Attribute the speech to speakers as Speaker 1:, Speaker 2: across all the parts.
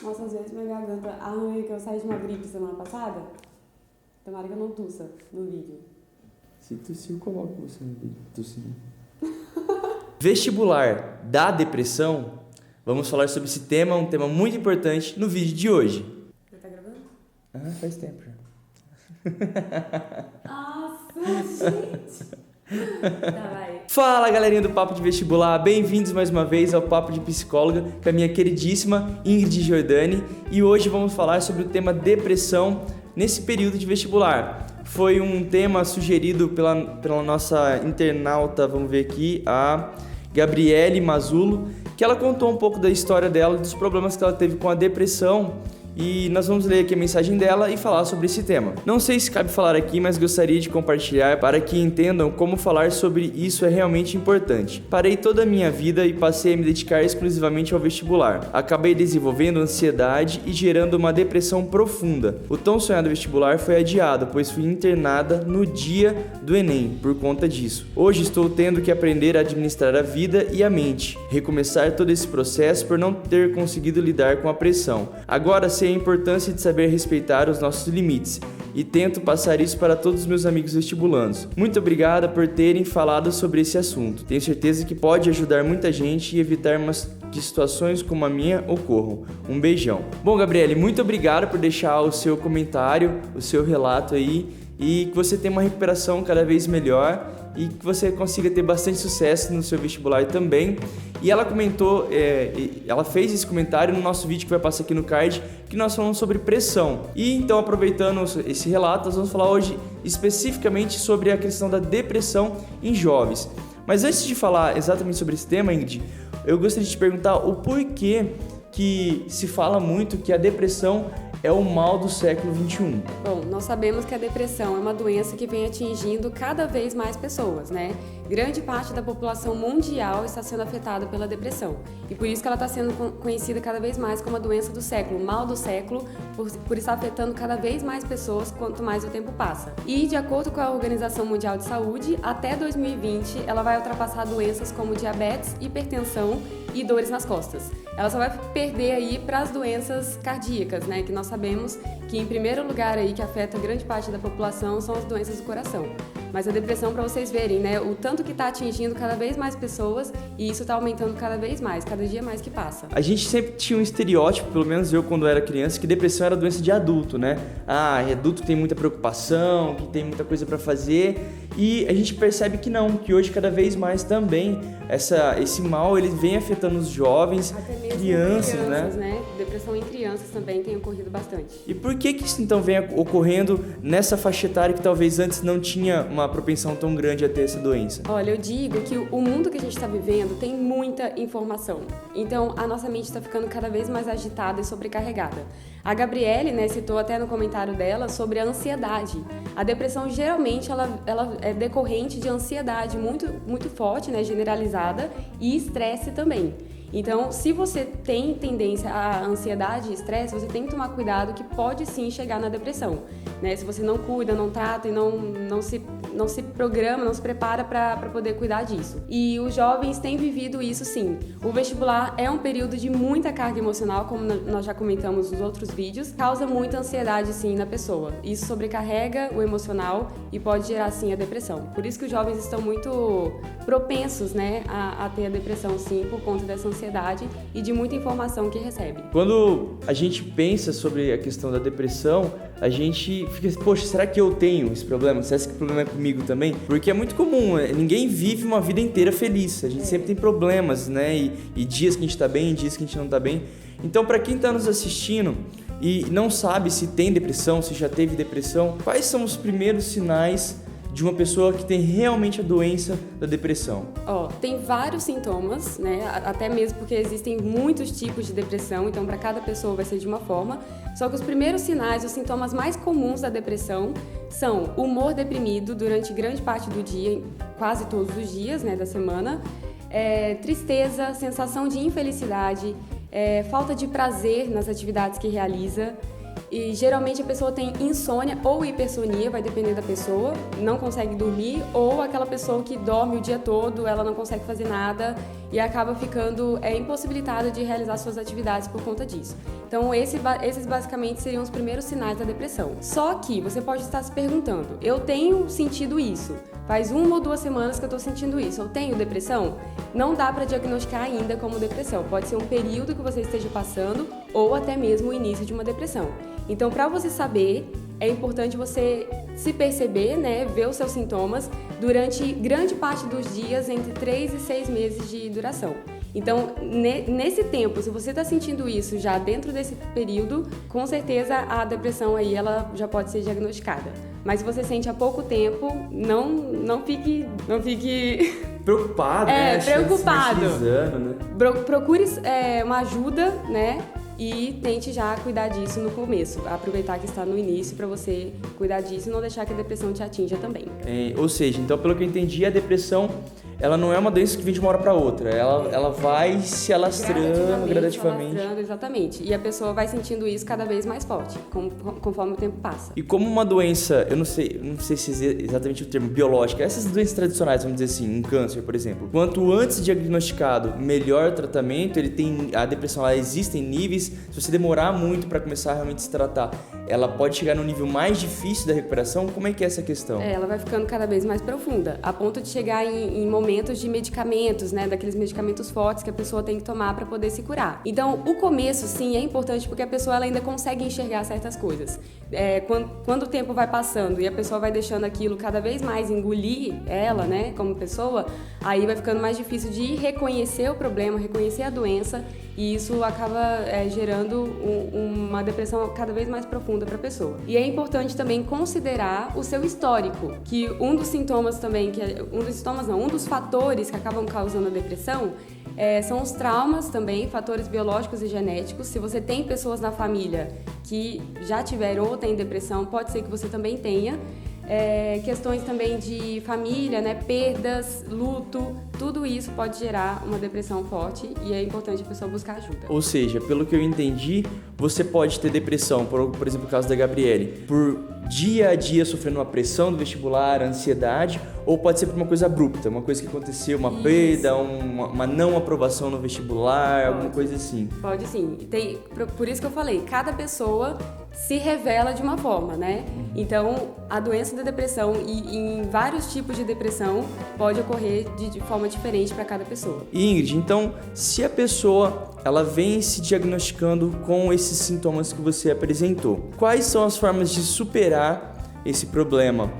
Speaker 1: Nossa, às vezes minha garganta... que eu saí de uma gripe semana passada. Tomara que eu não tussa no vídeo.
Speaker 2: Se tossir, coloca você no vídeo. Tossindo. Vestibular da depressão. Vamos falar sobre esse tema, um tema muito importante no vídeo de hoje.
Speaker 1: Já tá gravando?
Speaker 2: Faz tempo já.
Speaker 1: Nossa, gente! Tá, vai.
Speaker 2: Fala, galerinha do Papo de Vestibular, bem-vindos mais uma vez ao Papo de Psicóloga com a minha queridíssima Ingrid Giordani, e hoje vamos falar sobre o tema depressão nesse período de vestibular. Foi um tema sugerido pela nossa internauta, vamos ver aqui, a Gabriele Mazulo, que ela contou um pouco da história dela, dos problemas que ela teve com a depressão. E nós vamos ler aqui a mensagem dela e falar sobre esse tema. Não sei se cabe falar aqui, mas gostaria de compartilhar para que entendam como falar sobre isso é realmente importante. Parei toda a minha vida e passei a me dedicar exclusivamente ao vestibular. Acabei desenvolvendo ansiedade e gerando uma depressão profunda. O tão sonhado vestibular foi adiado, pois fui internada no dia do Enem por conta disso. Hoje estou tendo que aprender a administrar a vida e a mente, recomeçar todo esse processo por não ter conseguido lidar com a pressão. Agora sei a importância de saber respeitar os nossos limites e tento passar isso para todos os meus amigos vestibulandos. Muito obrigada por terem falado sobre esse assunto. Tenho certeza que pode ajudar muita gente e evitar que situações como a minha ocorram. Um beijão. Bom, Gabriele, muito obrigado por deixar o seu comentário, o seu relato aí, e que você tenha uma recuperação cada vez melhor e que você consiga ter bastante sucesso no seu vestibular também. E ela comentou, ela fez esse comentário no nosso vídeo que vai passar aqui no card, que nós falamos sobre pressão. E então, aproveitando esse relato, nós vamos falar hoje especificamente sobre a questão da depressão em jovens. Mas antes de falar exatamente sobre esse tema, Ingrid, eu gostaria de te perguntar o porquê que se fala muito que a depressão é o mal do século XXI.
Speaker 1: Bom, nós sabemos que a depressão é uma doença que vem atingindo cada vez mais pessoas, né? Grande parte da população mundial está sendo afetada pela depressão. E por isso que ela está sendo conhecida cada vez mais como a doença do século, o mal do século, por estar afetando cada vez mais pessoas quanto mais o tempo passa. E, de acordo com a Organização Mundial de Saúde, até 2020 ela vai ultrapassar doenças como diabetes, hipertensão e dores nas costas. Ela só vai perder aí para as doenças cardíacas, né? Que nós sabemos que, em primeiro lugar, aí, que afeta grande parte da população são as doenças do coração. Mas a depressão, para vocês verem, né, o tanto que está atingindo cada vez mais pessoas, e isso está aumentando cada vez mais, cada dia mais que passa.
Speaker 2: A gente sempre tinha um estereótipo, pelo menos eu quando era criança, que depressão era doença de adulto, né? Adulto tem muita preocupação, que tem muita coisa para fazer, e a gente percebe que não, que hoje cada vez mais também esse mal ele vem afetando os jovens,
Speaker 1: até mesmo
Speaker 2: crianças,
Speaker 1: né? Depressão em crianças também tem ocorrido bastante.
Speaker 2: E por que isso então vem ocorrendo nessa faixa etária que talvez antes não tinha uma propensão tão grande a ter essa doença?
Speaker 1: Olha, eu digo que o mundo que a gente está vivendo tem muita informação. Então, a nossa mente está ficando cada vez mais agitada e sobrecarregada. A Gabriele, né, citou até no comentário dela sobre a ansiedade. A depressão, geralmente, ela é decorrente de ansiedade muito, muito forte, né, generalizada, e estresse também. Então, se você tem tendência à ansiedade e estresse, você tem que tomar cuidado que pode sim chegar na depressão, né? Se você não cuida, não trata e não se programa, não se prepara para poder cuidar disso. E os jovens têm vivido isso sim. O vestibular é um período de muita carga emocional, como nós já comentamos nos outros vídeos, causa muita ansiedade sim na pessoa. Isso sobrecarrega o emocional e pode gerar sim a depressão. Por isso que os jovens estão muito propensos, né, a ter a depressão sim, por conta dessa ansiedade e de muita informação que recebe.
Speaker 2: Quando a gente pensa sobre a questão da depressão, a gente fica, poxa, será que eu tenho esse problema? Será que esse problema é comigo também? Porque é muito comum, ninguém vive uma vida inteira feliz, a gente sempre tem problemas, né? E dias que a gente tá bem, dias que a gente não tá bem. Então, para quem tá nos assistindo e não sabe se tem depressão, se já teve depressão, quais são os primeiros sinais de uma pessoa que tem realmente a doença da depressão?
Speaker 1: Tem vários sintomas, né? Até mesmo porque existem muitos tipos de depressão, então para cada pessoa vai ser de uma forma. Só que os primeiros sinais, os sintomas mais comuns da depressão são humor deprimido durante grande parte do dia, quase todos os dias, né, da semana, tristeza, sensação de infelicidade, falta de prazer nas atividades que realiza. E geralmente a pessoa tem insônia ou hipersonia, vai depender da pessoa, não consegue dormir, ou aquela pessoa que dorme o dia todo, ela não consegue fazer nada e acaba ficando impossibilitado de realizar suas atividades por conta disso. Então, esses basicamente seriam os primeiros sinais da depressão. Só que você pode estar se perguntando, eu tenho sentido isso, faz 1 ou 2 semanas que eu estou sentindo isso, eu tenho depressão? Não dá para diagnosticar ainda como depressão, pode ser um período que você esteja passando ou até mesmo o início de uma depressão. Então, para você saber, é importante você se perceber, né, ver os seus sintomas durante grande parte dos dias, entre 3 e 6 meses de duração. Então, nesse tempo, se você está sentindo isso já dentro desse período, com certeza a depressão aí ela já pode ser diagnosticada. Mas se você sente há pouco tempo, não fique
Speaker 2: preocupado,
Speaker 1: preocupado.
Speaker 2: Né?
Speaker 1: Procure uma ajuda, né? E tente já cuidar disso no começo, aproveitar que está no início para você cuidar disso e não deixar que a depressão te atinja também.
Speaker 2: Ou seja, então pelo que eu entendi, a depressão ela não é uma doença que vem de uma hora para outra, ela vai se alastrando gradativamente.
Speaker 1: Exatamente, e a pessoa vai sentindo isso cada vez mais forte, conforme o tempo passa.
Speaker 2: E como uma doença, eu não sei se é exatamente o termo, biológica, essas doenças tradicionais, vamos dizer assim, um câncer, por exemplo, quanto antes diagnosticado, melhor tratamento, a depressão ela existe em níveis, se você demorar muito para começar a realmente se tratar, ela pode chegar no nível mais difícil da recuperação, como é que é essa questão?
Speaker 1: Ela vai ficando cada vez mais profunda, a ponto de chegar em momentos de medicamentos, né, daqueles medicamentos fortes que a pessoa tem que tomar para poder se curar. Então, o começo, sim, é importante porque a pessoa ela ainda consegue enxergar certas coisas. Quando o tempo vai passando e a pessoa vai deixando aquilo cada vez mais engolir ela, né, como pessoa, aí vai ficando mais difícil de reconhecer o problema, reconhecer a doença, e isso acaba gerando uma depressão cada vez mais profunda para a pessoa. E é importante também considerar o seu histórico, que um dos fatores que acabam causando a depressão são os traumas também, fatores biológicos e genéticos. Se você tem pessoas na família que já tiveram ou têm depressão, pode ser que você também tenha. Questões também de família, né, perdas, luto, tudo isso pode gerar uma depressão forte e é importante a pessoa buscar ajuda.
Speaker 2: Ou seja, pelo que eu entendi, você pode ter depressão, por exemplo, o caso da Gabriele, por dia a dia sofrendo uma pressão do vestibular, ansiedade, ou pode ser por uma coisa abrupta, uma coisa que aconteceu, uma perda, uma não aprovação no vestibular, alguma coisa assim.
Speaker 1: Pode sim. Por isso que eu falei, cada pessoa se revela de uma forma, né? Então, a doença da depressão e em vários tipos de depressão pode ocorrer de forma diferente para cada pessoa.
Speaker 2: Ingrid, então, se a pessoa ela vem se diagnosticando com esses sintomas que você apresentou, quais são as formas de superar esse problema?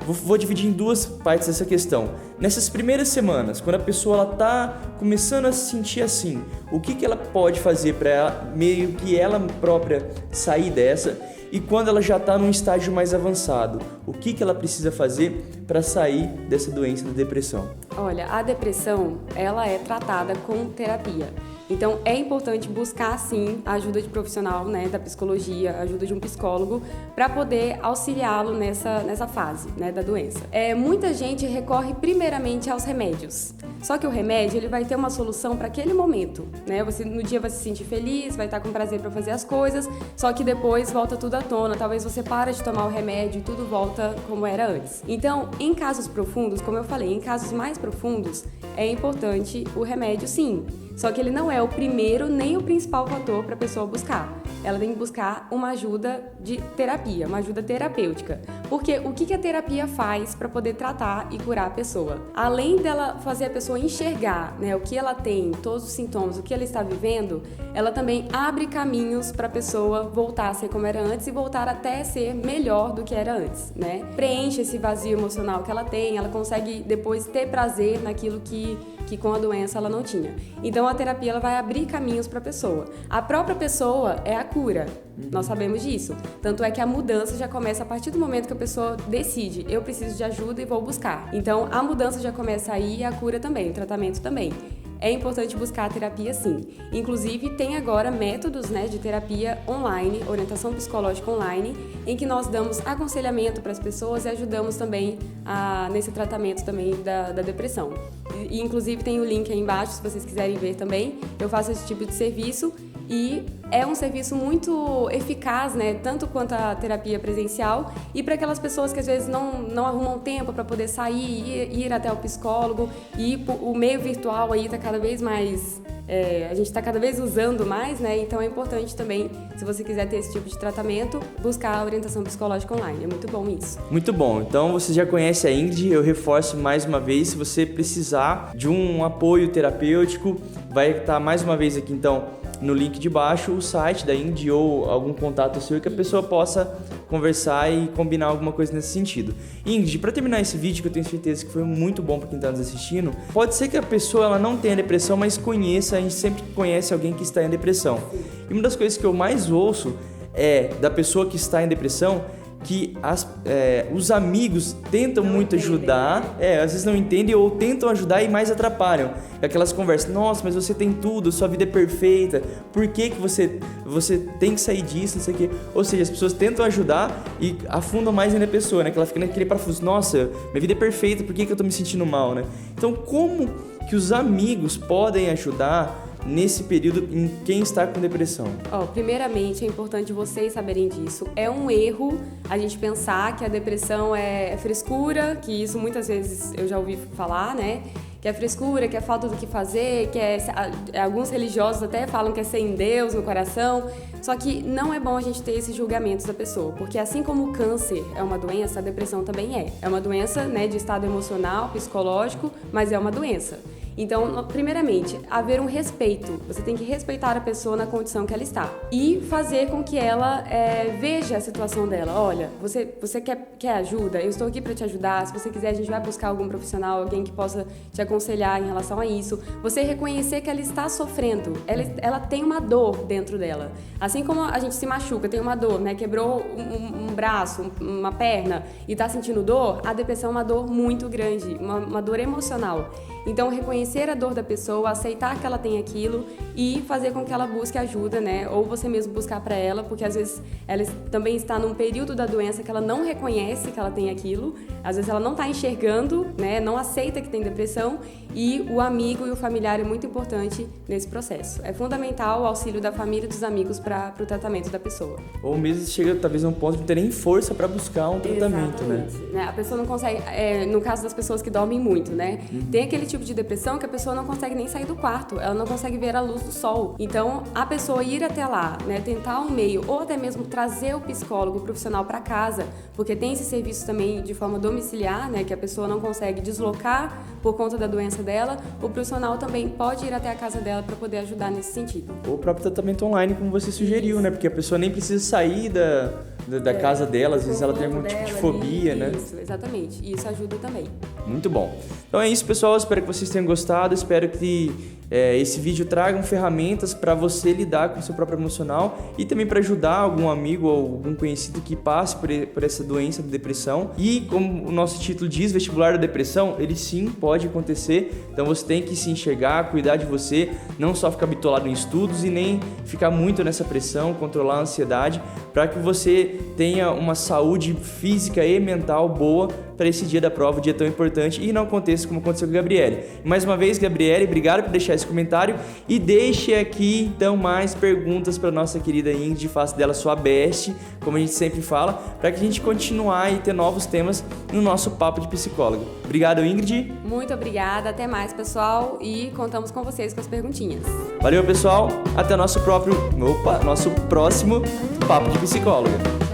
Speaker 2: Vou dividir em 2 partes essa questão. Nessas primeiras semanas, quando a pessoa está começando a se sentir assim, o que ela pode fazer para ela, meio que ela própria sair dessa? E quando ela já está num estágio mais avançado, o que ela precisa fazer para sair dessa doença da depressão?
Speaker 1: Olha, a depressão, ela é tratada com terapia. Então, é importante buscar, sim, a ajuda de profissional, né, da psicologia, a ajuda de um psicólogo, para poder auxiliá-lo nessa fase, né, da doença. Muita gente recorre primeiramente aos remédios. Só que o remédio, ele vai ter uma solução para aquele momento, né? Você no dia vai se sentir feliz, vai estar com prazer para fazer as coisas, só que depois volta tudo à tona. Talvez você para de tomar o remédio e tudo volta como era antes. Então, em casos profundos, como eu falei, em casos mais profundos, é importante o remédio, sim. Só que ele não é o primeiro nem o principal fator para a pessoa buscar. Ela tem que buscar uma ajuda de terapia, uma ajuda terapêutica. Porque o que a terapia faz para poder tratar e curar a pessoa? Além dela fazer a pessoa enxergar, né, o que ela tem, todos os sintomas, o que ela está vivendo, ela também abre caminhos para a pessoa voltar a ser como era antes e voltar até ser melhor do que era antes, né? Preenche esse vazio emocional que ela tem, ela consegue depois ter prazer naquilo que com a doença ela não tinha. Então a terapia ela vai abrir caminhos para a pessoa. A própria pessoa é a cura. Nós sabemos disso. Tanto é que a mudança já começa a partir do momento que a pessoa decide, eu preciso de ajuda e vou buscar. Então a mudança já começa aí e a cura também, o tratamento também. É importante buscar a terapia, sim. Inclusive, tem agora métodos, né, de terapia online, orientação psicológica online, em que nós damos aconselhamento para as pessoas e ajudamos também nesse tratamento também da depressão. E, inclusive, tem o link aí embaixo, se vocês quiserem ver também. Eu faço esse tipo de serviço e é um serviço muito eficaz, né, tanto quanto a terapia presencial e para aquelas pessoas que às vezes não arrumam tempo para poder sair, ir até o psicólogo e o meio virtual aí está cada vez mais... a gente está cada vez usando mais, né? Então é importante também, se você quiser ter esse tipo de tratamento, buscar a orientação psicológica online. É muito bom isso.
Speaker 2: Muito bom. Então você já conhece a Ingrid, eu reforço mais uma vez, se você precisar de um apoio terapêutico, vai estar mais uma vez aqui então no link de baixo o site da Ingrid ou algum contato seu que a pessoa possa conversar e combinar alguma coisa nesse sentido. Ingrid, para terminar esse vídeo, que eu tenho certeza que foi muito bom para quem está nos assistindo, pode ser que a pessoa ela não tenha depressão, mas conheça, a gente sempre conhece alguém que está em depressão. E uma das coisas que eu mais ouço é da pessoa que está em depressão que os amigos tentam muito ajudar, às vezes não entendem ou tentam ajudar e mais atrapalham. Aquelas conversas, nossa, mas você tem tudo, sua vida é perfeita, por que você tem que sair disso, não sei o quê. Ou seja, as pessoas tentam ajudar e afundam mais ainda a pessoa, né? Que ela fica naquele parafuso, nossa, minha vida é perfeita, por que eu tô me sentindo mal, né? Então, como que os amigos podem ajudar nesse período em quem está com depressão?
Speaker 1: Primeiramente, é importante vocês saberem disso. É um erro a gente pensar que a depressão é frescura, que isso muitas vezes eu já ouvi falar, né? Que é frescura, que é falta do que fazer, que alguns religiosos até falam que é sem Deus no coração. Só que não é bom a gente ter esses julgamentos da pessoa, porque assim como o câncer é uma doença, a depressão também é. É uma doença, né, de estado emocional, psicológico, mas é uma doença. Então, primeiramente, haver um respeito. Você tem que respeitar a pessoa na condição que ela está e fazer com que ela veja a situação dela. Olha, você quer ajuda? Eu estou aqui para te ajudar. Se você quiser, a gente vai buscar algum profissional, alguém que possa te aconselhar em relação a isso. Você reconhecer que ela está sofrendo. Ela tem uma dor dentro dela. Assim como a gente se machuca, tem uma dor, né? Quebrou um braço, uma perna e está sentindo dor, a depressão é uma dor muito grande, uma dor emocional. Então, reconhecer a dor da pessoa, aceitar que ela tem aquilo e fazer com que ela busque ajuda, né? Ou você mesmo buscar para ela, porque às vezes ela também está num período da doença que ela não reconhece que ela tem aquilo, às vezes ela não está enxergando, né? Não aceita que tem depressão e o amigo e o familiar é muito importante nesse processo. É fundamental o auxílio da família e dos amigos para o tratamento da pessoa.
Speaker 2: Ou mesmo chega talvez a um ponto de não ter nem força para buscar um tratamento, né?
Speaker 1: A pessoa não consegue, no caso das pessoas que dormem muito, né? Tem aquele tipo de depressão que a pessoa não consegue nem sair do quarto, ela não consegue ver a luz do sol. Então, a pessoa ir até lá, né, tentar um meio, ou até mesmo trazer o psicólogo, o profissional para casa, porque tem esse serviço também de forma domiciliar, né, que a pessoa não consegue deslocar por conta da doença dela, o profissional também pode ir até a casa dela para poder ajudar nesse sentido.
Speaker 2: Ou o próprio tratamento online, como você sugeriu, né, porque a pessoa nem precisa sair da casa dela, às vezes ela tem algum tipo de fobia,
Speaker 1: ali,
Speaker 2: né?
Speaker 1: Isso, exatamente. E isso ajuda também.
Speaker 2: Muito bom. Então é isso, pessoal. Espero que vocês tenham gostado. Espero que esse vídeo traga ferramentas para você lidar com o seu próprio emocional e também para ajudar algum amigo ou algum conhecido que passe por essa doença de depressão. E como o nosso título diz, vestibular da depressão, ele sim pode acontecer. Então você tem que se enxergar, cuidar de você, não só ficar bitolado em estudos e nem ficar muito nessa pressão, controlar a ansiedade, para que você tenha uma saúde física e mental boa para esse dia da prova, um dia tão importante, e não aconteça como aconteceu com a Gabriele. Mais uma vez, Gabriele, obrigado por deixar esse comentário e deixe aqui então mais perguntas para nossa querida Ingrid, faça dela sua best, como a gente sempre fala, para que a gente continuar e ter novos temas no nosso Papo de Psicóloga. Obrigado, Ingrid.
Speaker 1: Muito obrigada, até mais, pessoal, e contamos com vocês com as perguntinhas.
Speaker 2: Valeu, pessoal, até nosso próximo Papo de Psicóloga.